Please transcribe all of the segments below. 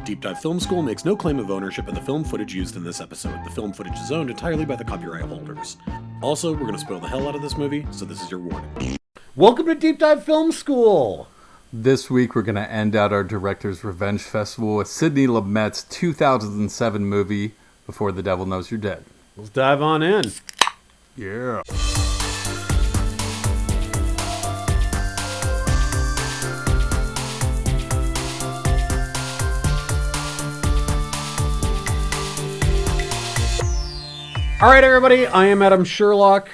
Deep Dive Film School makes no claim of ownership of the film footage used in this episode. The film footage is owned entirely by the copyright holders. Also, we're going to spoil the hell out of this movie, so this is your warning. Welcome to Deep Dive Film School! This week we're going to end out our Director's Revenge Festival with Sidney Lumet's 2007 movie, Before the Devil Knows You're Dead. Let's dive on in. Yeah. All right, everybody, I am Adam Sherlock.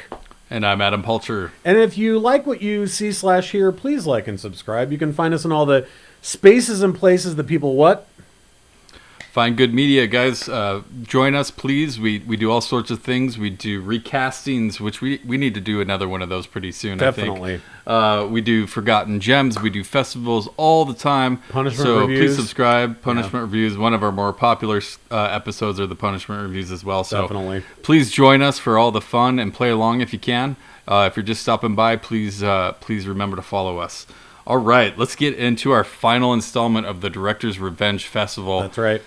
And I'm Adam Pulcher. And if you like what you see/hear, please like and subscribe. You can find us in all the spaces and places that people what? Find good media, guys. Join us, please. We do all sorts of things. We do recastings, which we need to do another one of those pretty soon, Definitely. I think. We do Forgotten Gems. We do festivals all the time. Punishment so reviews. Please subscribe. Punishment reviews. One of our more popular episodes are the punishment reviews as well. So Definitely. Please join us for all the fun and play along if you can. If you're just stopping by, please remember to follow us. All right, let's get into our final installment of the Director's Revenge Festival. That's right.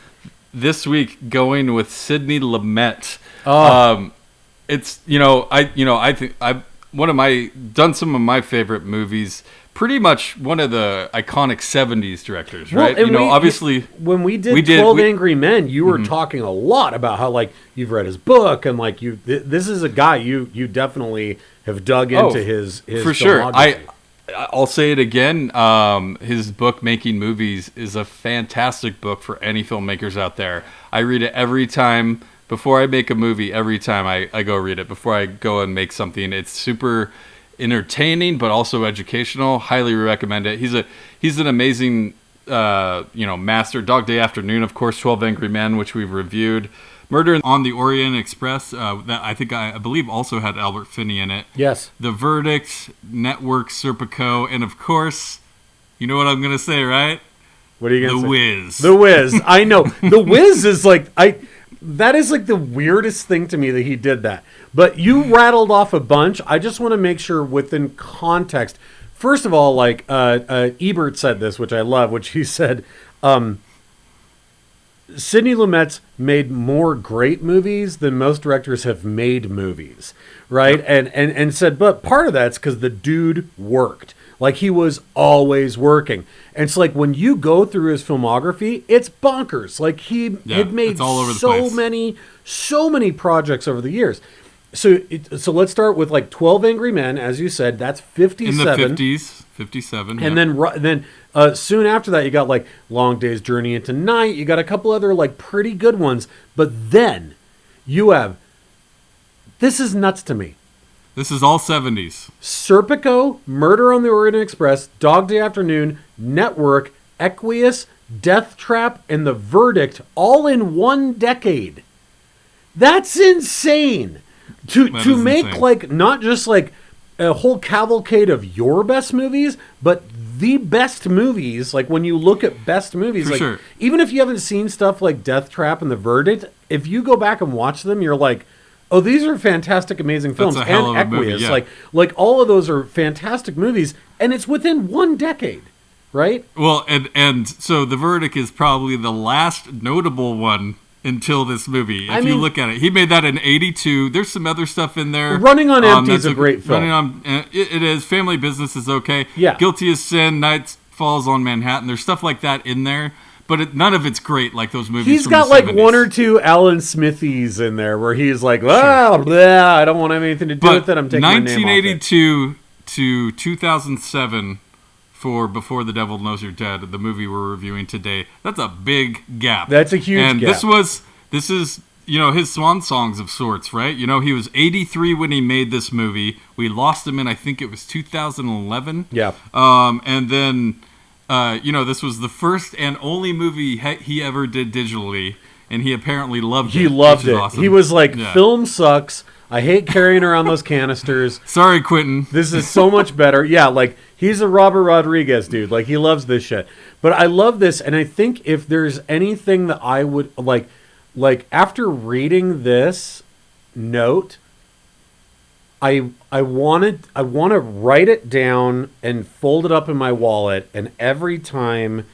This week, going with Sidney Lumet. Oh. It's I think I've done some of my favorite movies. Pretty much one of the iconic '70s directors, right? Well, obviously when we did 12 Angry Men, you were talking a lot about how you've read his book and this is a guy you definitely have dug into his for sure. filmography. I'll say it again. His book, Making Movies, is a fantastic book for any filmmakers out there. I read it every time. Before I make a movie, every time I go read it. Before I go and make something. It's super entertaining, but also educational. Highly recommend it. He's an amazing master. Dog Day Afternoon, of course, 12 Angry Men, which we've reviewed. Murder on the Orient Express, that I believe also had Albert Finney in it. Yes. The Verdict, Network, Serpico, and of course, you know what I'm going to say, right? What are you going to say? The Wiz. The Wiz. I know. The Wiz is that is the weirdest thing to me that he did that. But you rattled off a bunch. I just want to make sure within context. First of all, Ebert said this, which I love, which he said, Sidney Lumet's made more great movies than most directors have made movies, right? Yep. And said, but part of that's because the dude worked. He was always working. And it's when you go through his filmography, it's bonkers. He had made so many projects over the years. So let's start with 12 Angry Men, as you said. That's 57. In the 50s, 57. And then soon after that, you got Long Day's Journey into Night. You got a couple other pretty good ones. But then you have, this is nuts to me. This is all 70s. Serpico, Murder on the Orient Express, Dog Day Afternoon, Network, Equius, Death Trap, and The Verdict, all in one decade. That's insane. To make insane. Not just a whole cavalcade of your best movies, but the best movies. When you look at best movies, sure. Even if you haven't seen stuff like Death Trap and The Verdict, if you go back and watch them, you're like, oh, these are fantastic, amazing films. That's a hell and of a Equius, movie, yeah. All of those are fantastic movies, and it's within one decade, right? Well, and so The Verdict is probably the last notable one until this movie. If you look at it, he made that in '82. There's some other stuff in there. Running on Empty is a great film. It is. Family Business is okay. Yeah. Guilty as Sin, Night Falls on Manhattan. There's stuff like that in there, but none of it's great like those movies. He's from got the 70s. one or two Alan Smithies in there where he's blah, blah, I don't want to have anything to do with it. I'm taking my name off it. 1982 to 2007. For Before the Devil Knows You're Dead, the movie we're reviewing today. That's a big gap. That's a huge gap. And this is his swan songs of sorts, right? He was 83 when he made this movie. We lost him in, I think it was 2011. Yeah. And then, this was the first and only movie he ever did digitally, and he apparently loved it. He loved it. Awesome. He was film sucks. I hate carrying around those canisters. Sorry, Quentin. This is so much better. Yeah, he's a Robert Rodriguez dude. He loves this shit. But I love this, and I think if there's anything that I would after reading this note, I want to write it down and fold it up in my wallet, and every time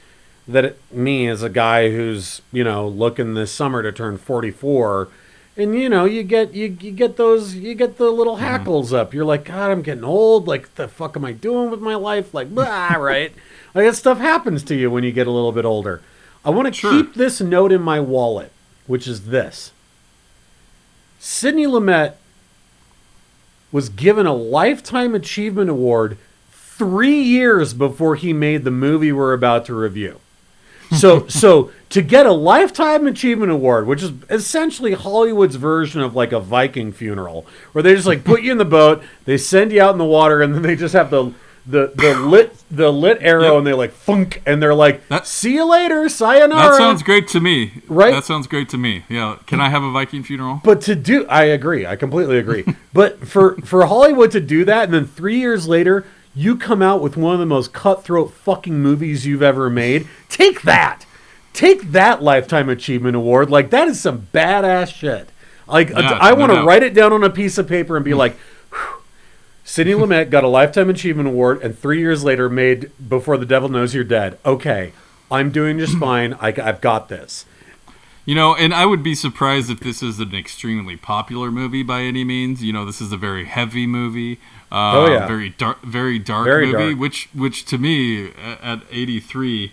me as a guy who's, looking this summer to turn 44, and you get the little hackles up. You're like, God, I'm getting old. Like, the fuck am I doing with my life? Like, blah, right? Like, that stuff happens to you when you get a little bit older. I want to keep this note in my wallet, which is this. Sidney Lumet was given a Lifetime Achievement Award 3 years before he made the movie we're about to review. So to get a Lifetime Achievement Award, which is essentially Hollywood's version of like a Viking funeral, where they just like put you in the boat, they send you out in the water, and then they just have the lit arrow, and they like funk, and they're like, see you later, sayonara. That sounds great to me. Right? That sounds great to me. Yeah. Can I have a Viking funeral? But I agree. I completely agree. But for Hollywood to do that, and then 3 years later, you come out with one of the most cutthroat fucking movies you've ever made. Take that Lifetime Achievement Award. Like, that is some badass shit. Like, yeah, I want to write it down on a piece of paper and be like, Sidney Lumet got a Lifetime Achievement Award, and 3 years later made Before the Devil Knows You're Dead. Okay, I'm doing just fine. I've got this. And I would be surprised if this is an extremely popular movie by any means. This is a very heavy movie. Very dark movie, dark. Which to me at 83,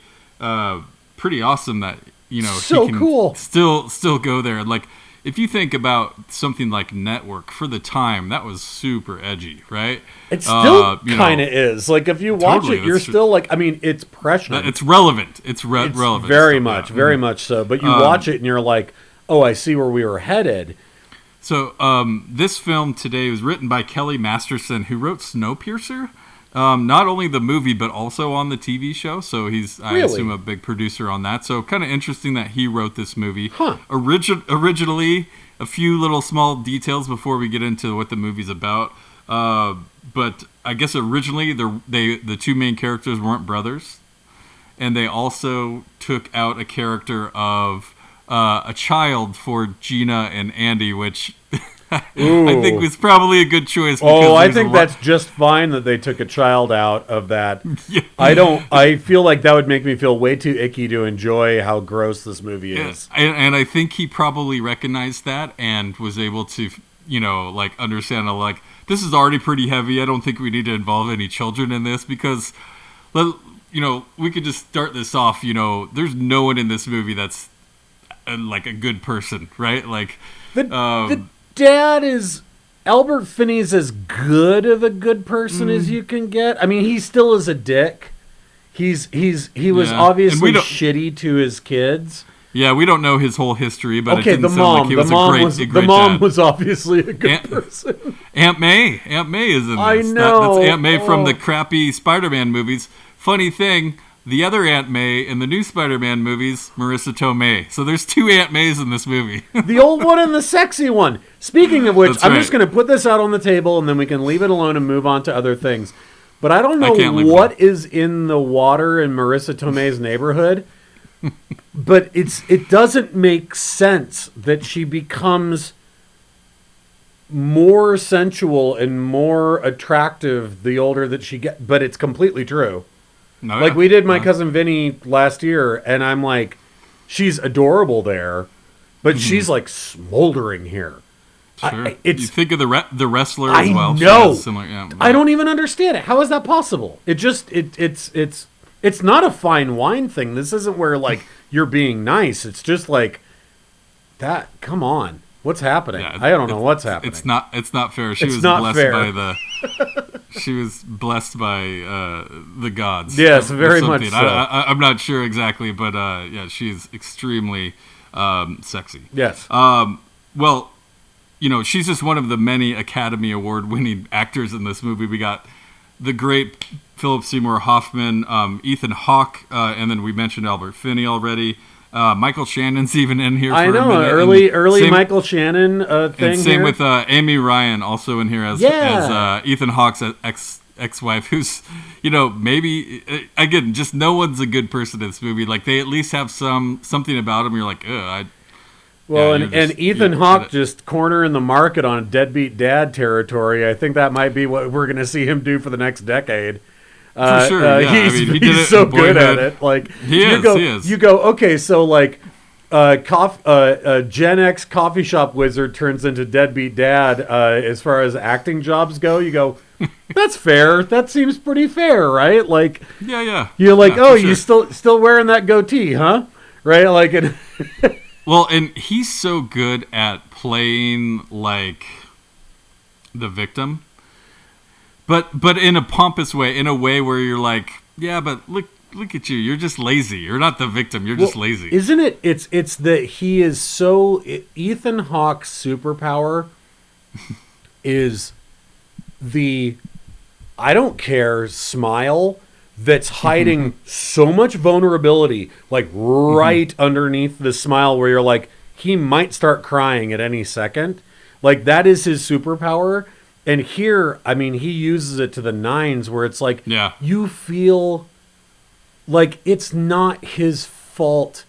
pretty awesome that so he can cool. still go there. Like, if you think about something like Network for the time, that was super edgy, right? It still kind of is. Like, if you watch it, you're still like, I mean, it's prescient. It's relevant. It's relevant. Very much so. But you watch it and you're like, oh, I see where we were headed. So this film today was written by Kelly Masterson, who wrote Snowpiercer. Not only the movie, but also on the TV show. So he's, I assume, a big producer on that. So kind of interesting that he wrote this movie. Huh. Originally, a few little small details before we get into what the movie's about. But I guess originally the two main characters weren't brothers. And they also took out a character of a child for Gina and Andy, which I think was probably a good choice. I think that's just fine that they took a child out of that. Yeah. I feel like that would make me feel way too icky to enjoy how gross this movie is. And I think he probably recognized that and was able to, understand, this is already pretty heavy. I don't think we need to involve any children in this because, we could just start this off. There's no one in this movie that's like a good person, right? Like the dad is Albert Finney's as good of a good person as you can get. I mean, he still is a dick. He was obviously shitty to his kids. Yeah, we don't know his whole history, but it didn't sound like he was a great dad. Was obviously a good person. Aunt May is in this. I know. That's Aunt May from the crappy Spider-Man movies. Funny thing, the other Aunt May in the new Spider-Man movies, Marisa Tomei. So there's two Aunt Mays in this movie. The old one and the sexy one. Speaking of which, I'm just going to put this out on the table, and then we can leave it alone and move on to other things. But I don't know what is in the water in Marisa Tomei's neighborhood, but it doesn't make sense that she becomes more sensual and more attractive the older that she gets. But it's completely true. No, like we did my cousin Vinny last year, and I'm like, she's adorable there, but she's like smoldering here. Sure. You think of the wrestler as well. I know. I don't even understand it. How is that possible? It's not a fine wine thing. This isn't where like you're being nice. It's just like that. Come on, what's happening? Yeah, I don't know what's happening. It's not fair. She was blessed by the gods. Yes, very much so. I'm not sure exactly, but she's extremely sexy. Yes. Well, she's just one of the many Academy Award-winning actors in this movie. We got the great Phillip Seymour Hoffman, Ethan Hawke, and then we mentioned Albert Finney already. Michael Shannon's even in here. I know, early Michael Shannon thing. And same with Amy Ryan, also in here as Ethan Hawke's ex-wife, who's maybe again just no one's a good person in this movie. Like they at least have something about them. You're like, ugh. And Ethan Hawke just cornering the market on deadbeat dad territory. I think that might be what we're going to see him do for the next decade. For sure, yeah. He's, I mean, he did he's it so in good at Boyhood. it. Like He is. You go, okay, so like Gen X coffee shop wizard turns into deadbeat dad. As far as acting jobs go, you go, that's fair. That seems pretty fair, right? Like, Yeah. you're like, Yeah, oh, for you still wearing that goatee, huh? Right? Like, Well, and he's so good at playing like the victim, but in a pompous way, in a way where you're like, yeah, but look at you, you're just lazy. You're not the victim. You're just lazy. Isn't it? It's that he is so. Ethan Hawke's superpower is the I don't care smile that's hiding so much vulnerability, like right underneath the smile, where you're like, he might start crying at any second. Like, that is his superpower. And here, I mean, he uses it to the nines, where it's like, you feel like it's not his fault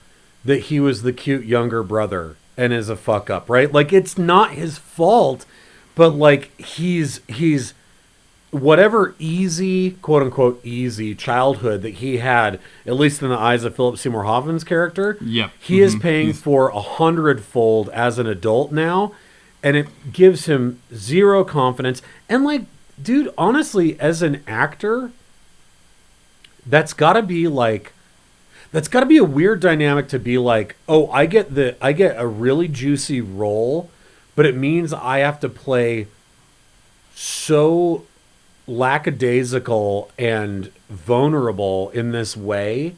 that he was the cute younger brother and is a fuck up, right? Like, it's not his fault, but like he's whatever easy, quote unquote, easy childhood that he had, at least in the eyes of Phillip Seymour Hoffman's character, he is paying for 100-fold as an adult now, and it gives him zero confidence. And like, dude, honestly, as an actor, that's got to be a weird dynamic to be like, oh, I get a really juicy role, but it means I have to play so lackadaisical and vulnerable in this way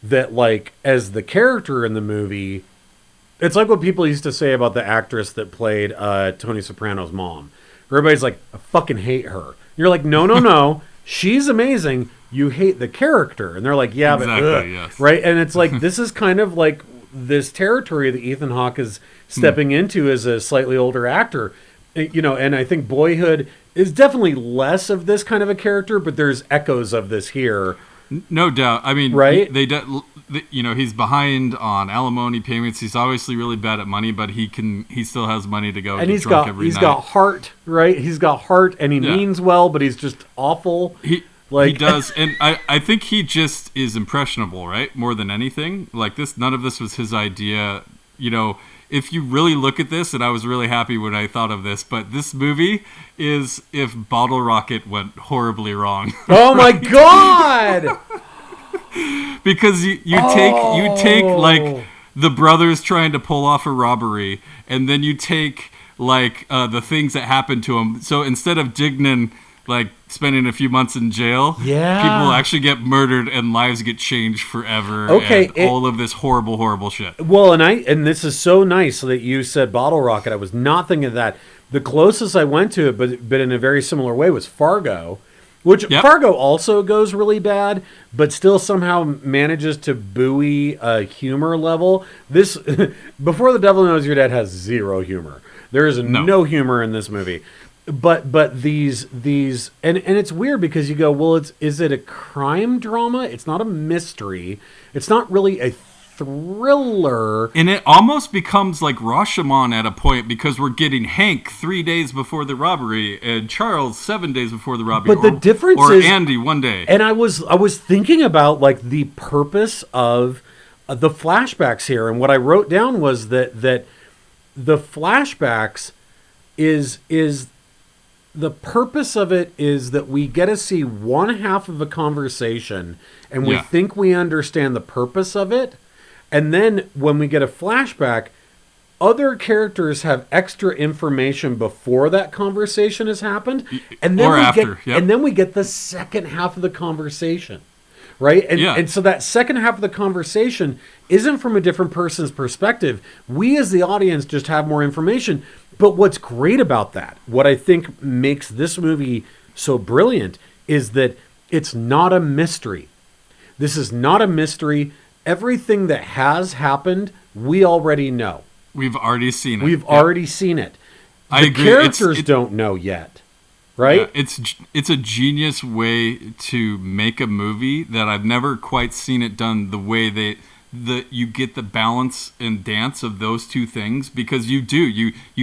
that, like, as the character in the movie, it's like what people used to say about the actress that played Tony Soprano's mom. Everybody's like, I fucking hate her. You're like, no, she's amazing. You hate the character. And they're like, yeah, exactly, but yes. Right? And it's like, this is kind of like this territory that Ethan Hawke is stepping into as a slightly older actor. You know, and I think Boyhood is definitely less of this kind of a character, but there's echoes of this here. No doubt. I mean, right? He's behind on alimony payments. He's obviously really bad at money, but he still has money to go. And he's got heart, right? He's got heart, and he means well, but he's just awful. He does, and I think he just is impressionable, right? More than anything, like this. None of this was his idea, you know. If you really look at this, and I was really happy when I thought of this, but this movie is if Bottle Rocket went horribly wrong. Oh my god! Because you take like the brothers trying to pull off a robbery, and then you take like the things that happened to them. So instead of Dignan like spending a few months in jail, people actually get murdered and lives get changed forever. Okay, and all of this horrible shit. Well, and this is so nice that you said Bottle Rocket. I was not thinking of that. The closest I went to it, but in a very similar way, was Fargo, which Fargo also goes really bad, but still somehow manages to buoy a humor level. This Before the Devil Knows Your Dad has zero humor. There is no humor in this movie. But these and it's weird because you go, well, is it a crime drama? It's not a mystery. It's not really a thriller. And it almost becomes like Rashomon at a point, because we're getting Hank 3 days before the robbery and Charles 7 days before the robbery. But the difference is, or Andy one day. And I was thinking about like the purpose of the flashbacks here, and what I wrote down was that the flashbacks is the purpose of it is that we get to see one half of a conversation, and we think we understand the purpose of it. And then when we get a flashback, other characters have extra information before that conversation has happened. And then and then we get the second half of the conversation. Right? And so that second half of the conversation isn't from a different person's perspective. We as the audience just have more information. But what's great about that, what I think makes this movie so brilliant, is that it's not a mystery. This is not a mystery. Everything that has happened, we already know. We've already seen it. We've already seen it. I agree. The characters don't know yet. Right? Yeah, it's a genius way to make a movie that I've never quite seen it done the way you get the balance and dance of those two things, because you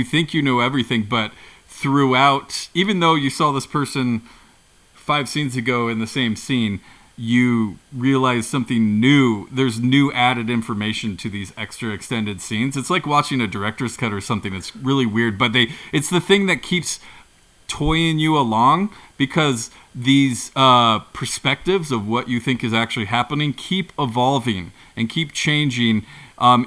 think you know everything, but throughout, even though you saw this person 5 scenes ago in the same scene, you realize something new. There's new added information to these extra extended scenes. It's like watching a director's cut or something. It's really weird, but it's the thing that keeps toying you along, because these perspectives of what you think is actually happening keep evolving and keep changing,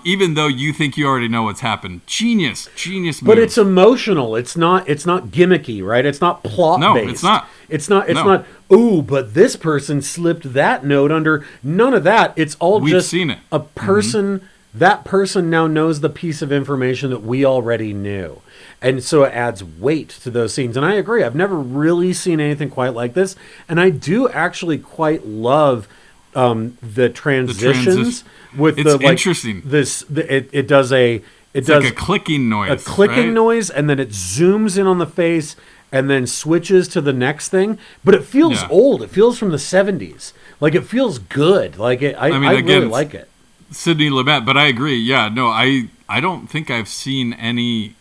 even though you think you already know what's happened. Genius move. But it's emotional. It's not gimmicky, right? It's not plot based. No, it's not. It's not. Oh, but this person slipped that note under. None of that. It's all We've just seen it. A person. Mm-hmm. That person now knows the piece of information that we already knew. And so it adds weight to those scenes. And I agree. I've never really seen anything quite like this. And I do actually quite love the transitions with it's the interesting. It does like a clicking noise. A clicking right? noise, and then it zooms in on the face and then switches to the next thing. But it feels old. It feels from the 70s. Like, it feels good. Like, I really like it. Sidney Lumet, but I agree. Yeah, no, I don't think I've seen a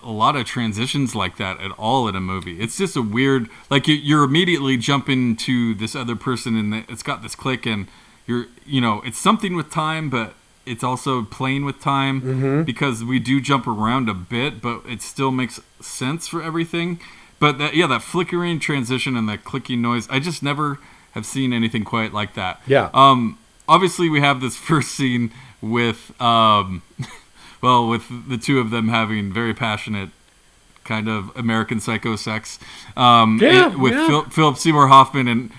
lot of transitions like that at all in a movie. It's just a weird, like, you're immediately jumping to this other person, and it's got this click, and it's something with time, but it's also playing with time, because we do jump around a bit, but it still makes sense for everything. But that flickering transition and that clicking noise, I just never have seen anything quite like that. Yeah. Obviously, we have this first scene with, with the two of them having very passionate kind of American Psycho sex. With Phillip Seymour Hoffman. And,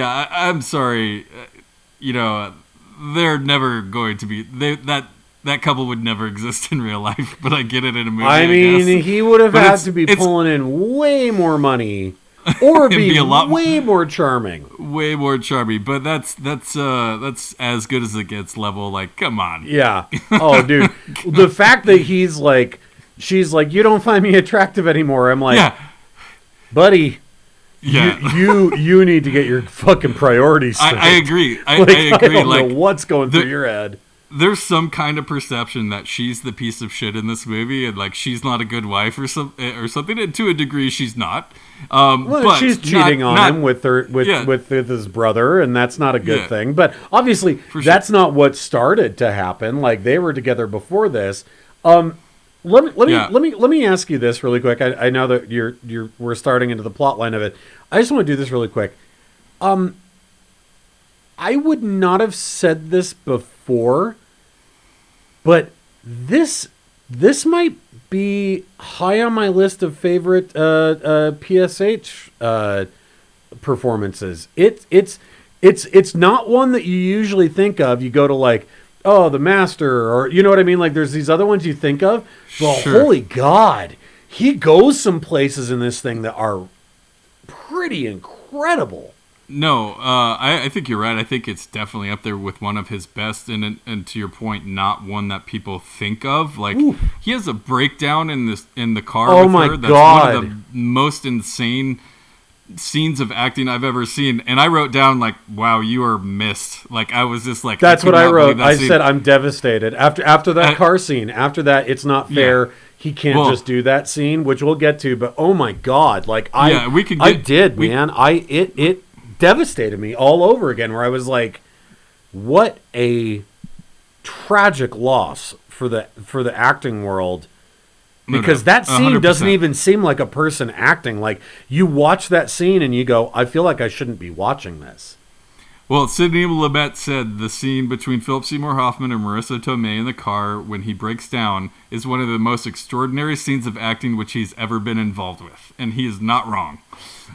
I'm sorry, they're never going to be... That couple would never exist in real life, but I get it in a movie, I mean, he would have had to be pulling in way more money... Or be way more charming. Way more charming, but that's as good as it gets level. Like, come on. Yeah. Oh, dude. The fact that she's like, you don't find me attractive anymore. I'm like, buddy. Yeah. You need to get your fucking priorities straight. I agree. I agree. I don't know what's going through your head. There's some kind of perception that she's the piece of shit in this movie, and like she's not a good wife or something. And to a degree, she's not. But she's cheating on him with his brother, and that's not a good thing. But obviously, that's not what started to happen. Like, they were together before this. Let me ask you this really quick. I know that we're starting into the plot line of it. I just want to do this really quick. I would not have said this before, but this might be high on my list of favorite PSH performances. It's not one that you usually think of. You go to like, oh, The Master, or you know what I mean? Like, there's these other ones you think of. But holy God, he goes some places in this thing that are pretty incredible. No, I think you're right. I think it's definitely up there with one of his best, and to your point, not one that people think of. Like, he has a breakdown in the car with her. That's one of the most insane scenes of acting I've ever seen. And I wrote down, like, wow, you are missed. Like, I was just like, that's what I wrote. I said, I'm devastated after that car scene. After that, it's not fair. Yeah. He can't just do that scene, which we'll get to. But oh my God, like it devastated me all over again, where I was like, what a tragic loss for the acting world, because that scene 100%. Doesn't even seem like a person acting. Like, you watch that scene and you go, I feel like I shouldn't be watching this. Well, Sidney Lumet said the scene between Phillip Seymour Hoffman and Marisa Tomei in the car when he breaks down is one of the most extraordinary scenes of acting which he's ever been involved with, and he is not wrong.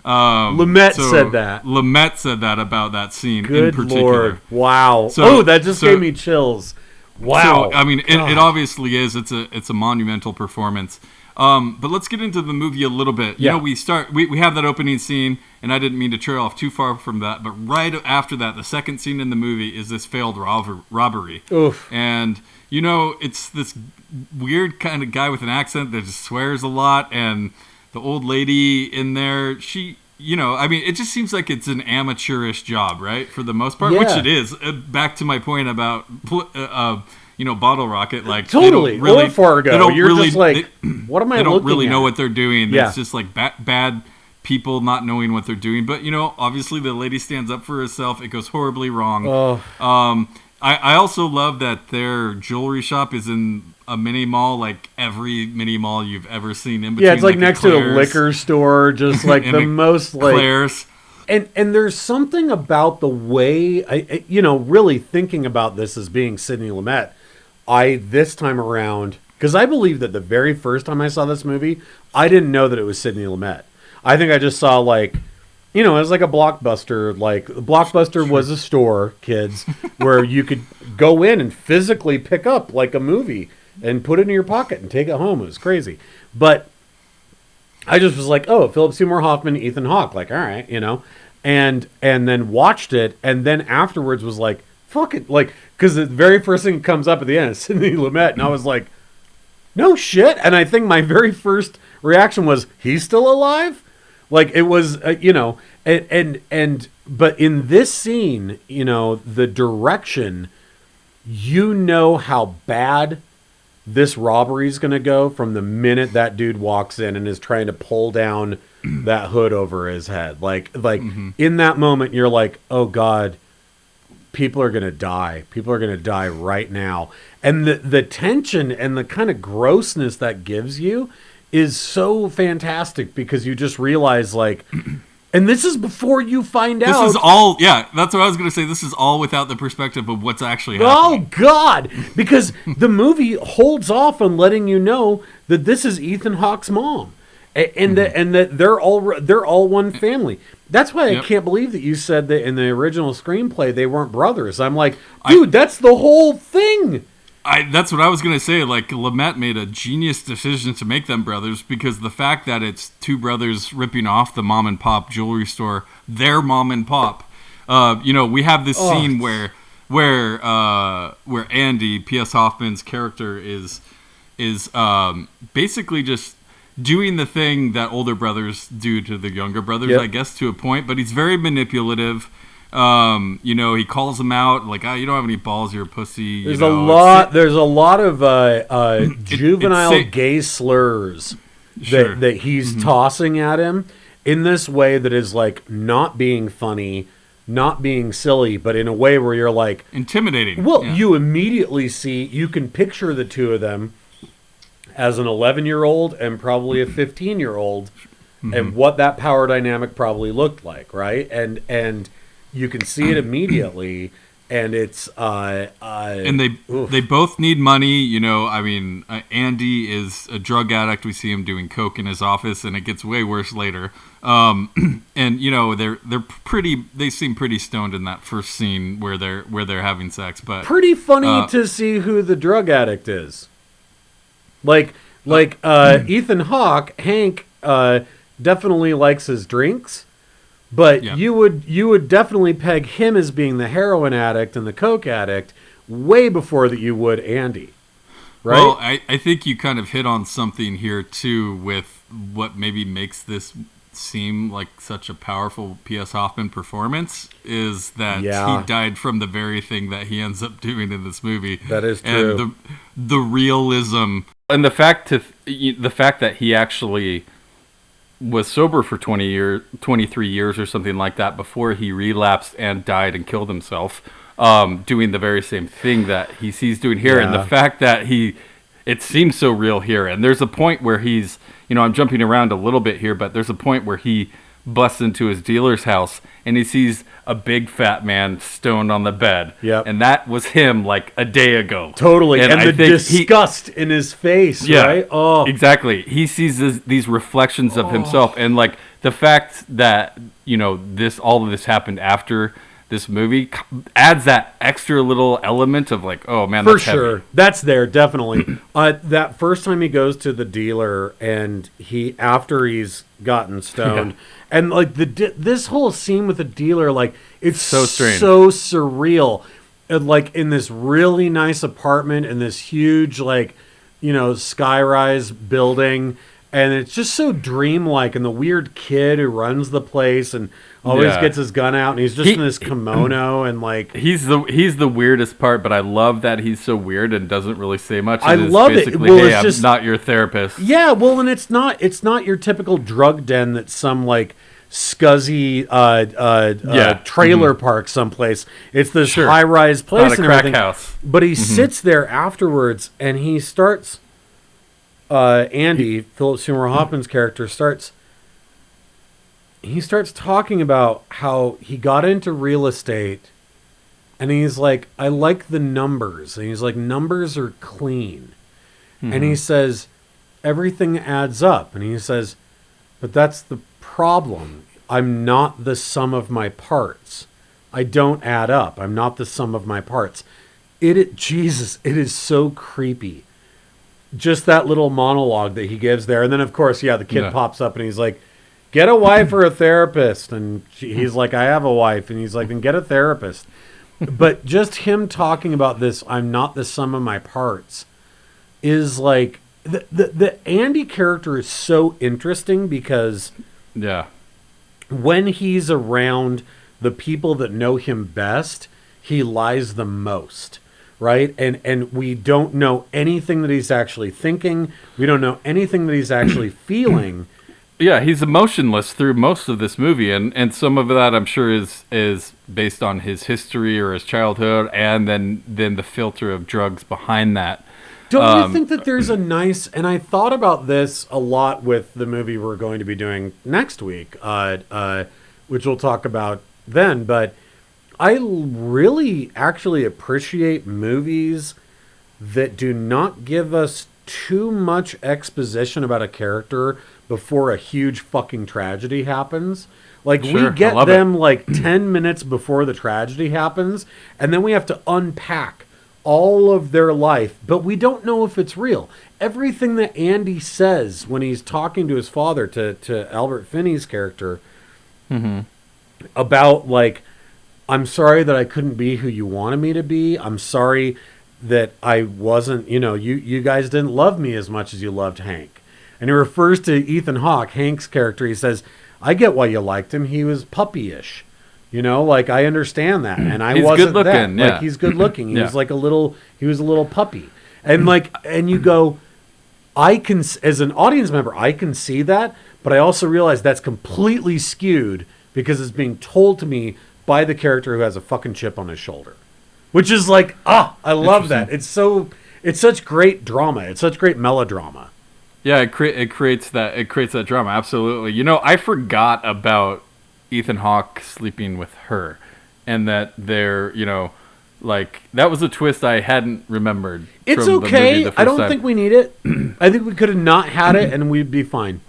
Lumet said that. Lumet said that about that scene Good in particular. Lord. Wow. That just gave me chills. Wow. So, I mean, it obviously is. It's a monumental performance. But let's get into the movie a little bit. Yeah. We have that opening scene, and I didn't mean to trail off too far from that, but right after that, the second scene in the movie is this failed robbery. Oof. And, it's this weird kind of guy with an accent that just swears a lot, and the old lady in there, she, it just seems like it's an amateurish job, right? For the most part, which it is. Back to my point about, Bottle Rocket, like totally, really, or Fargo. You're really, just like, what am I looking at? They don't really know what they're doing. Yeah. It's just like bad people not knowing what they're doing. But, obviously the lady stands up for herself. It goes horribly wrong. I also love that their jewelry shop is in a mini mall, like every mini mall you've ever seen in between. Yeah, it's like next to a liquor store, just like the most like Claire's. And there's something about the way really thinking about this as being Sidney Lumet. This time around, because I believe that the very first time I saw this movie, I didn't know that it was Sidney Lumet. I think I just saw it was like a Blockbuster. Like Blockbuster was a store, kids, where you could go in and physically pick up like a movie and put it in your pocket and take it home. It was crazy, but I just was like, oh, Phillip Seymour Hoffman, Ethan Hawke, like, all right, and then watched it, and then afterwards was like, fuck it, like, because the very first thing that comes up at the end is Sidney Lumet, and I was like, no shit, and I think my very first reaction was, he's still alive? Like, it was, but in this scene, the direction, how bad this robbery is going to go from the minute that dude walks in and is trying to pull down that hood over his head. Like in that moment, you're like, oh God, people are going to die. People are going to die right now. And the tension and the kind of grossness that gives you is so fantastic, because you just realize and this is before you find out. This is all, yeah, that's what I was going to say. This is all without the perspective of what's actually happening. Oh, God! Because the movie holds off on letting you know that this is Ethan Hawke's mom. And that they're all one family. That's why I can't believe that you said that in the original screenplay they weren't brothers. I'm like, dude, that's the whole thing. That's what I was going to say. Like, Lament made a genius decision to make them brothers, because the fact that it's two brothers ripping off the mom and pop jewelry store, their mom and pop. We have this scene where Andy, P.S. Hoffman's character, is basically just doing the thing that older brothers do to the younger brothers, I guess, to a point. But he's very manipulative. He calls them out like, you don't have any balls, you're a pussy. There's a lot of juvenile gay slurs that he's tossing at him in this way that is like not being funny, not being silly, but in a way where you're like intimidating. Well, you immediately you can picture the two of them as an 11-year-old and probably a 15-year-old, and what that power dynamic probably looked like, right? And you can see it immediately, and it's and they both need money. Andy is a drug addict. We see him doing coke in his office, and it gets way worse later. And they seem pretty stoned in that first scene where they're having sex. But pretty funny to see who the drug addict is. Ethan Hawke, Hank, definitely likes his drinks. But you would definitely peg him as being the heroin addict and the coke addict way before that you would Andy, right? Well, I think you kind of hit on something here too with what maybe makes this seem like such a powerful P.S. Hoffman performance is that he died from the very thing that he ends up doing in this movie. That is true. And the realism and the fact that he actually was sober for 23 years or something like that before he relapsed and died and killed himself, doing the very same thing that he sees doing here. And the fact that it seems so real here. And there's a point where he's, I'm jumping around a little bit here, but there's a point where he busts into his dealer's house and he sees a big fat man stoned on the bed. Yep. And that was him like a day ago. Totally. And the disgust in his face, right? Oh, exactly. He sees these reflections of himself. And like the fact that, all of this happened after this movie adds that extra little element of like, oh man, that's for sure heavy. That's there definitely. That first time he goes to the dealer and after he's gotten stoned, and like this whole scene with the dealer, like it's so strange, so surreal, and like in this really nice apartment in this huge skyrise building. and it's just so dreamlike, and the weird kid who runs the place and always gets his gun out, and he's just in this kimono, and like he's the weirdest part, but I love that he's so weird and doesn't really say much. I love it. Well, hey, it's just, I'm not your therapist. Yeah, well, and it's not your typical drug den that's some like scuzzy trailer park someplace. It's this high-rise place, not a and crack everything. house. But he sits there afterwards, and he starts. Andy, Phillip Seymour Hoffman's character, starts talking about how he got into real estate, and he's like, I like the numbers, and he's like, numbers are clean, and he says everything adds up, and he says, but that's the problem. I'm not the sum of my parts. I don't add up. I'm not the sum of my parts. Jesus, it is so creepy. Just that little monologue that he gives there. And then, of course, the kid pops up and he's like, get a wife or a therapist. And he's like, I have a wife. And he's like, then get a therapist. But just him talking about this, I'm not the sum of my parts, is like, the Andy character is so interesting because when he's around the people that know him best, he lies the most. Right? And we don't know anything that he's actually thinking. We don't know anything that he's actually feeling. Yeah, he's emotionless through most of this movie, and some of that I'm sure is based on his history or his childhood, and then the filter of drugs behind that. Don't you think that there's a nice, and I thought about this a lot with the movie we're going to be doing next week, which we'll talk about then, but I really actually appreciate movies that do not give us too much exposition about a character before a huge fucking tragedy happens. Like, we get them like 10 minutes before the tragedy happens, and then we have to unpack all of their life, but we don't know if it's real. Everything that Andy says when he's talking to his father, to Albert Finney's character, about like, I'm sorry that I couldn't be who you wanted me to be. I'm sorry that I wasn't, you guys didn't love me as much as you loved Hank. And he refers to Ethan Hawke, Hank's character. He says, I get why you liked him. He was puppyish. Like, I understand that. And I wasn't good that. looking, yeah. Like, he's good looking. He was like he was a little puppy. And like, and you go, I can, as an audience member, I can see that, but I also realize that's completely skewed because it's being told to me by the character who has a fucking chip on his shoulder, which is like, I love that. It's such great drama. It's such great melodrama. Yeah, it creates that drama. Absolutely. I forgot about Ethan Hawke sleeping with her, and that they're, like, that was a twist I hadn't remembered. It's from okay. The movie the first I don't time. think we need it. I think we could have not had it, and we'd be fine.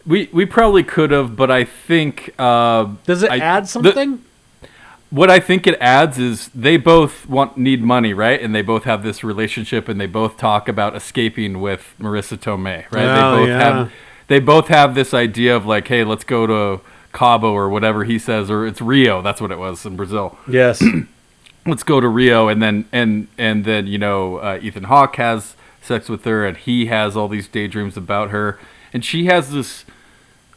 We probably could have, but I think... Does it add something? What I think it adds is they both need money, right? And they both have this relationship, and they both talk about escaping with Marisa Tomei, right? They both have this idea of like, hey, let's go to Cabo or whatever he says, or it's Rio. That's what it was in Brazil. Yes. Let's go to Rio, and then Ethan Hawke has sex with her, and he has all these daydreams about her, and she has this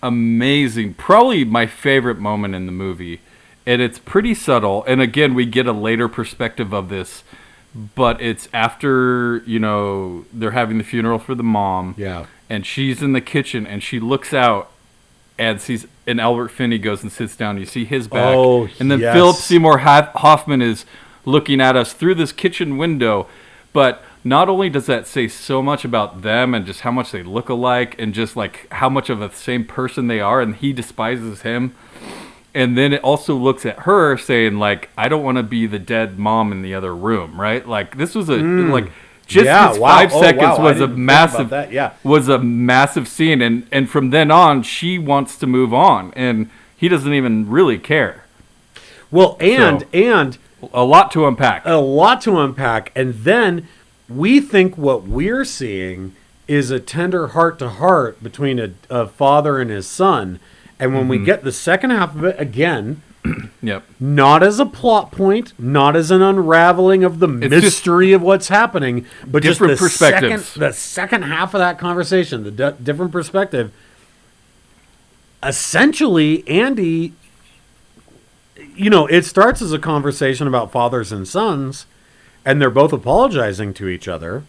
amazing, probably my favorite moment in the movie, and it's pretty subtle, and again we get a later perspective of this, but it's after they're having the funeral for the mom, and she's in the kitchen and she looks out and sees, and Albert Finney goes and sits down, you see his back, and then Phillip Seymour Hoffman is looking at us through this kitchen window, but not only does that say so much about them and just how much they look alike and just like how much of the same person they are, and he despises him. And then it also looks at her saying like, I don't want to be the dead mom in the other room, right? Like this was like just this 5 seconds was a massive scene. And from then on, she wants to move on and he doesn't even really care. Well, and a lot to unpack. And then we think what we're seeing is a tender heart-to-heart between a father and his son. And when we get the second half of it, again, Yep. Not as a plot point, not as an unraveling of the mystery of what's happening, but just the second half of that conversation, the different perspective. Essentially, Andy, it starts as a conversation about fathers and sons, and they're both apologizing to each other,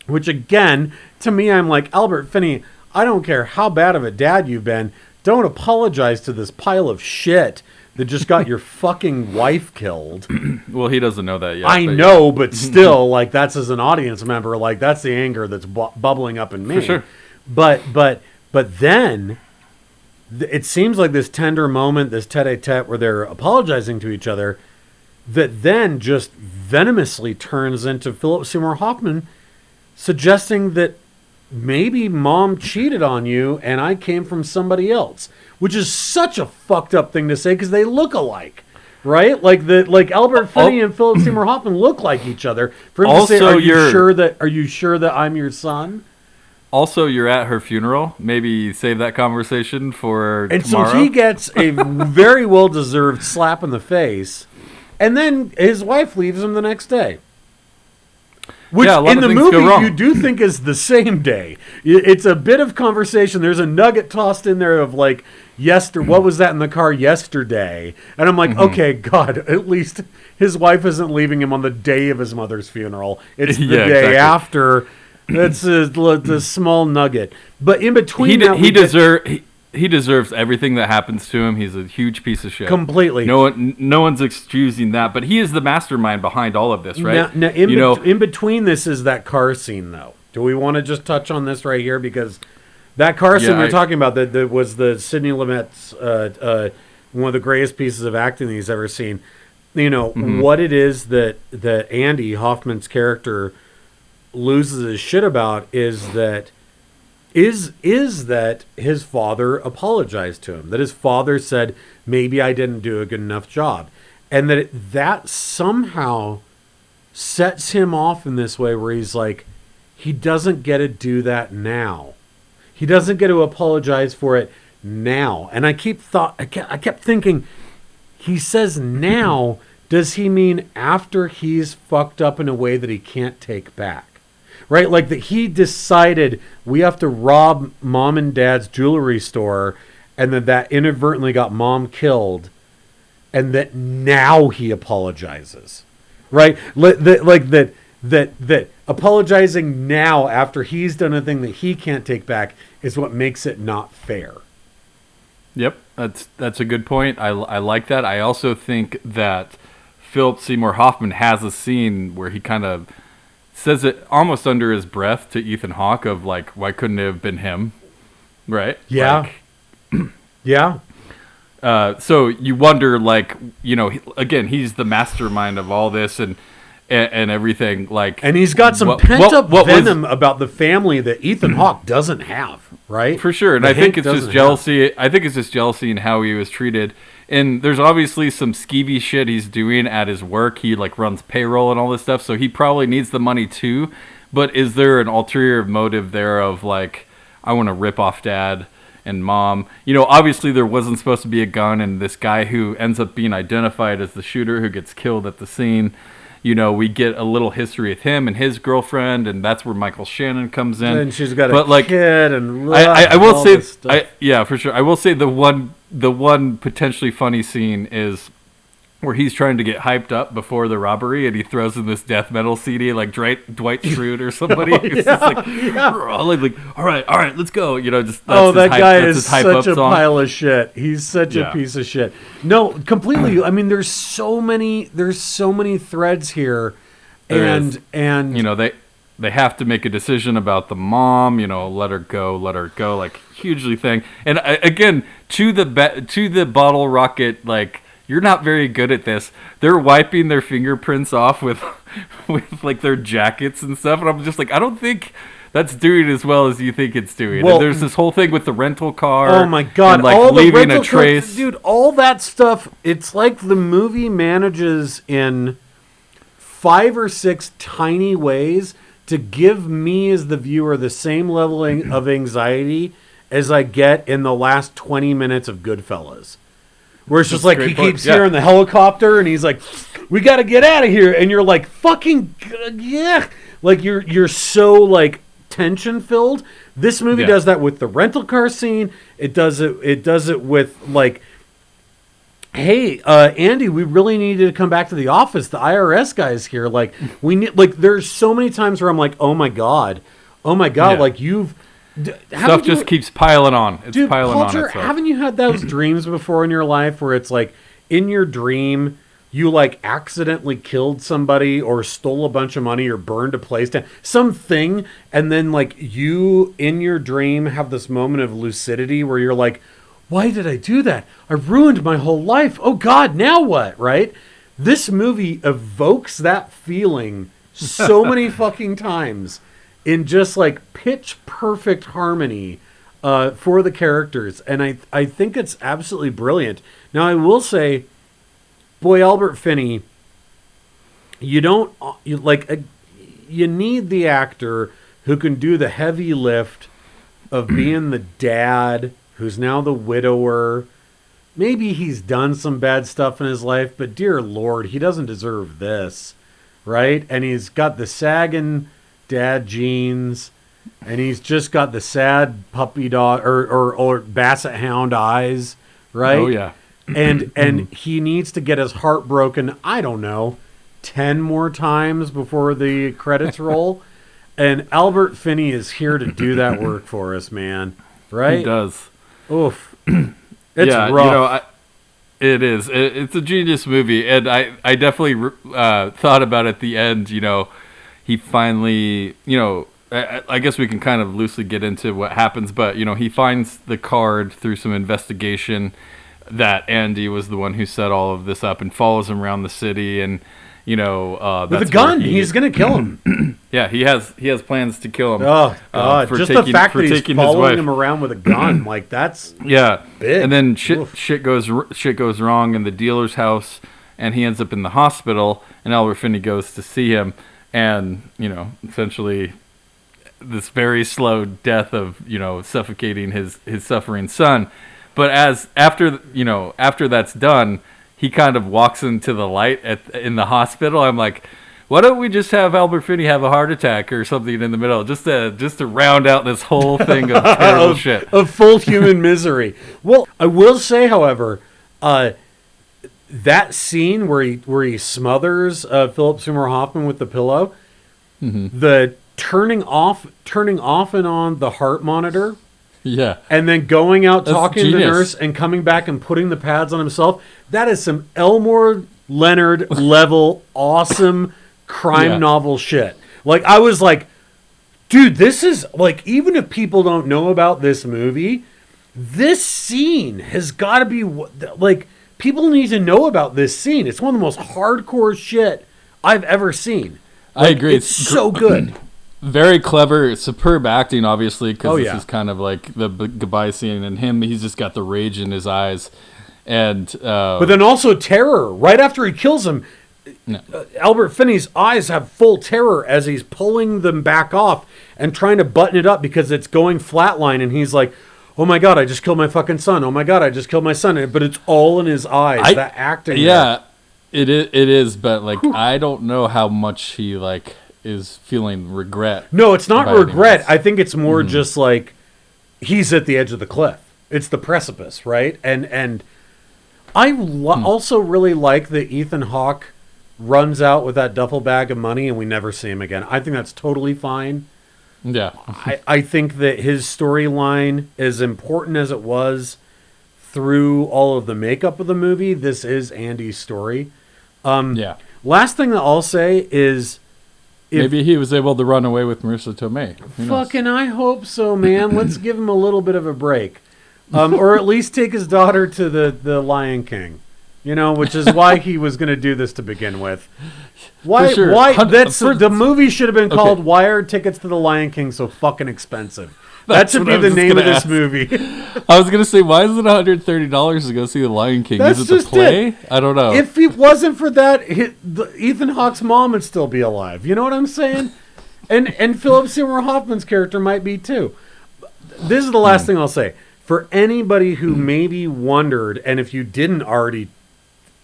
which again, to me, I'm like, Albert Finney, I don't care how bad of a dad you've been, don't apologize to this pile of shit that just got your fucking wife killed. Well, he doesn't know that yet. I know, but still, like, that's as an audience member, like, that's the anger that's bubbling up in me. For sure. But then it seems like this tender moment, this tete-a-tete where they're apologizing to each other, that then just venomously turns into Phillip Seymour Hoffman suggesting that maybe mom cheated on you and I came from somebody else, which is such a fucked up thing to say because they look alike, right? Like Albert Finney and Phillip Seymour Hoffman look like each other. For him also, to say, are you sure that I'm your son? Also, you're at her funeral. Maybe save that conversation for tomorrow. So he gets a very well-deserved slap in the face, and then his wife leaves him the next day. Which in the movie you do think is the same day. It's a bit of conversation. There's a nugget tossed in there of like, what was that in the car yesterday? And I'm like, okay, God, at least his wife isn't leaving him on the day of his mother's funeral. It's the day after. That's the small nugget. But in between he deserves everything that happens to him. He's a huge piece of shit. Completely. No one's excusing that, but he is the mastermind behind all of this, right? Now in between this is that car scene, though. Do we want to just touch on this right here? Because that car scene we're talking about, that was the Sidney Lumet's one of the greatest pieces of acting that he's ever seen. What it is that Andy Hoffman's character loses his shit about is that his father apologized to him, that his father said, maybe I didn't do a good enough job, and that somehow sets him off in this way where he's like, he doesn't get to do that now. He doesn't get to apologize for it now. And I kept thinking, he says now, does he mean after he's fucked up in a way that he can't take back? Right? Like that he decided we have to rob mom and dad's jewelry store, and that inadvertently got mom killed, and that now he apologizes. Right? That apologizing now after he's done a thing that he can't take back is what makes it not fair. Yep, that's a good point. I like that. I also think that Phillip Seymour Hoffman has a scene where he kind of says it almost under his breath to Ethan Hawke of like, why couldn't it have been him? Right? Yeah. Yeah. So you wonder, like, again, he's the mastermind of all this and everything. Like, and he's got some pent up venom about the family that Ethan Hawke doesn't have, right? For sure. And I think it's just jealousy. I think it's just jealousy in how he was treated. And there's obviously some skeevy shit he's doing at his work. He like runs payroll and all this stuff, so he probably needs the money too. But is there an ulterior motive there of like, I want to rip off dad and mom? Obviously there wasn't supposed to be a gun, and this guy who ends up being identified as the shooter who gets killed at the scene, we get a little history with him and his girlfriend, and that's where Michael Shannon comes in. And she's got a kid, and I will say, yeah, for sure. I will say the one potentially funny scene is where he's trying to get hyped up before the robbery, and he throws in this death metal CD like Dwight Schrute or somebody. It's just like, all right, let's go. That guy is such a pile of shit. He's such a piece of shit. No, completely. I mean, there's so many threads here, and they have to make a decision about the mom. Let her go, like hugely thing. And again, to the bottle rocket, like, you're not very good at this. They're wiping their fingerprints off with like their jackets and stuff, and I'm just like, I don't think that's doing as well as you think it's doing. Well, and there's this whole thing with the rental car. Oh my God! And like all leaving the a trace, dude. All that stuff. It's like the movie manages in 5 or 6 tiny ways to give me as the viewer the same level of anxiety as I get in the last 20 minutes of Goodfellas. where it's just like he keeps Yeah. hearing the helicopter, and he's like, "We got to get out of here," and you're like, "Fucking yeah!" Like you're so like tension filled. This movie does that with the rental car scene. It does it with like, hey, Andy, we really need you to come back to the office. The IRS guy's here. Like we need. Like there's so many times where I'm like, oh my god, like you've. Stuff just keeps piling on. It's piling on itself. Haven't you had those dreams before in your life where it's like in your dream you like accidentally killed somebody or stole a bunch of money or burned a place down, something, and then like you in your dream have this moment of lucidity where you're like, why did I do that? I ruined my whole life. Oh God, now what? Right? This movie evokes that feeling so many fucking times in just like pitch perfect harmony for the characters. And I think it's absolutely brilliant. Now I will say, boy, Albert Finney, you need the actor who can do the heavy lift of being the dad who's now the widower. Maybe he's done some bad stuff in his life, but dear Lord, he doesn't deserve this, right? And he's got the sagging dad jeans, and he's just got the sad puppy dog or basset hound eyes, right? Oh yeah. And he needs to get his heart broken, I don't know, 10 more times before the credits roll. And Albert Finney is here to do that work for us, man. Right? He does. Oof. It's rough. It is. It's a genius movie. And I definitely thought about at the end, he finally, I guess we can kind of loosely get into what happens, but, he finds the card through some investigation that Andy was the one who set all of this up and follows him around the city, and with a gun, he's gonna kill him. Yeah, he has plans to kill him. Oh God! Just the fact that he's following him around with a gun, like that's big. And then shit goes wrong in the dealer's house, and he ends up in the hospital. And Albert Finney goes to see him, and essentially this very slow death of suffocating his suffering son. But after that's done, he kind of walks into the light in the hospital. I'm like, why don't we just have Albert Finney have a heart attack or something in the middle, just to round out this whole thing of terrible shit, of full human misery. Well, I will say, however, that scene where he smothers Phillip Seymour Hoffman with the pillow, the turning off and on the heart monitor. Yeah. And then going out, talking genius. to the nurse, and coming back and putting the pads on himself. That is some Elmore Leonard level awesome crime novel shit. Like, I was like, dude, this is, like, even if people don't know about this movie, this scene has got to be, like, people need to know about this scene. It's one of the most hardcore shit I've ever seen. Like, I agree. It's so good. Very clever, superb acting, obviously, because this yeah. is kind of like the goodbye scene, and he's just got the rage in his eyes, and but then also terror right after he kills him. Albert Finney's eyes have full terror as he's pulling them back off and trying to button it up because it's going flatline, and he's like, "Oh my God, I just killed my fucking son! Oh my God, I just killed my son!" But it's all in his eyes. That acting, yeah, it is, but like I don't know how much he like is feeling regret. No, it's not regret. I think it's more just like he's at the edge of the cliff. It's the precipice, right? And I also really like that Ethan Hawke runs out with that duffel bag of money and we never see him again. I think that's totally fine. Yeah. I think that his storyline, as important as it was through all of the makeup of the movie, this is Andy's story. Last thing that I'll say is, maybe he was able to run away with Marisa Tomei. Fucking, I hope so, man. Let's give him a little bit of a break. Or at least take his daughter to the Lion King. Which is why he was going to do this to begin with. Why? For sure. The movie should have been called "Why Are Tickets to the Lion King So Fucking Expensive?" That should be the name of this movie. I was gonna say, why is it $130 to go see the Lion King? That's is it the play? It. I don't know. If it wasn't for that, Ethan Hawke's mom would still be alive. You know what I'm saying? And Phillip Seymour Hoffman's character might be too. This is the last thing I'll say. For anybody who maybe wondered, and if you didn't already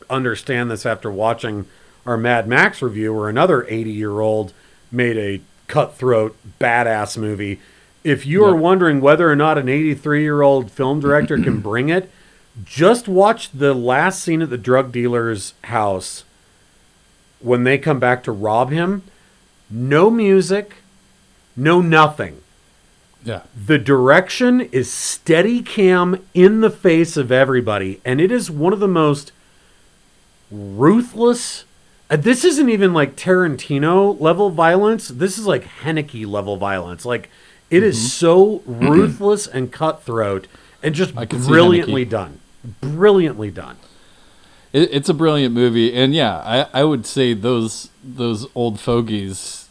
understand this after watching our Mad Max review, where another 80-year-old made a cutthroat, badass movie, if you are wondering whether or not an 83-year-old film director can bring it, just watch the last scene at the drug dealer's house when they come back to rob him. No music, no nothing. Yeah. The direction is steady cam in the face of everybody, and it is one of the most ruthless. This isn't even like Tarantino level violence. This is like Haneke level violence. Like, it is so ruthless and cutthroat and just brilliantly done. Brilliantly done. It's a brilliant movie, and yeah, I would say those old fogies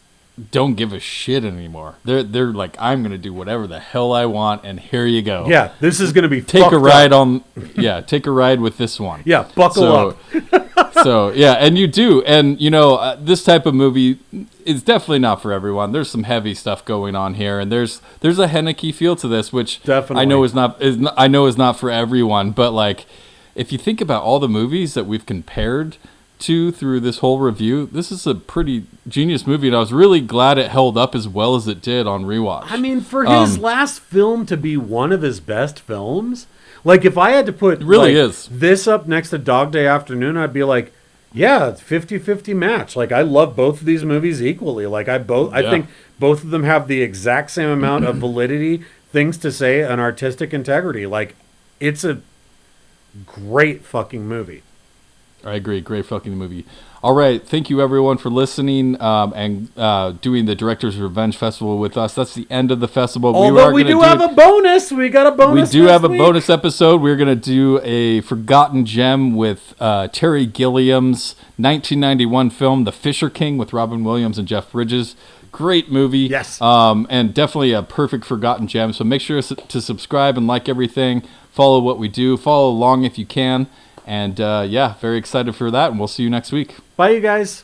don't give a shit anymore. They're like, I'm gonna do whatever the hell I want, and here you go. Yeah, this is gonna be take a ride on. Yeah, take a ride with this one. Yeah, buckle up. So yeah, and you do, and this type of movie is definitely not for everyone. There's some heavy stuff going on here, and there's a Haneke feel to this, which definitely I know is not for everyone. But like, if you think about all the movies that we've compared to through this whole review, this is a pretty genius movie, and I was really glad it held up as well as it did on rewatch. I mean, for his last film to be one of his best films, like if I had to put this up next to Dog Day Afternoon, I'd be like, yeah, it's 50-50 match. Like, I love both of these movies equally. Like, I think both of them have the exact same amount of validity, things to say, and artistic integrity. Like, it's a great fucking movie. I agree. Great fucking movie. All right. Thank you, everyone, for listening and doing the Director's Revenge Festival with us. That's the end of the festival. Although we do have a bonus. We got a bonus. We do have a bonus episode. We're going to do a Forgotten Gem with Terry Gilliam's 1991 film, The Fisher King, with Robin Williams and Jeff Bridges. Great movie. Yes. And definitely a perfect Forgotten Gem. So make sure to subscribe and like everything. Follow what we do. Follow along if you can. And very excited for that, and we'll see you next week. Bye, you guys.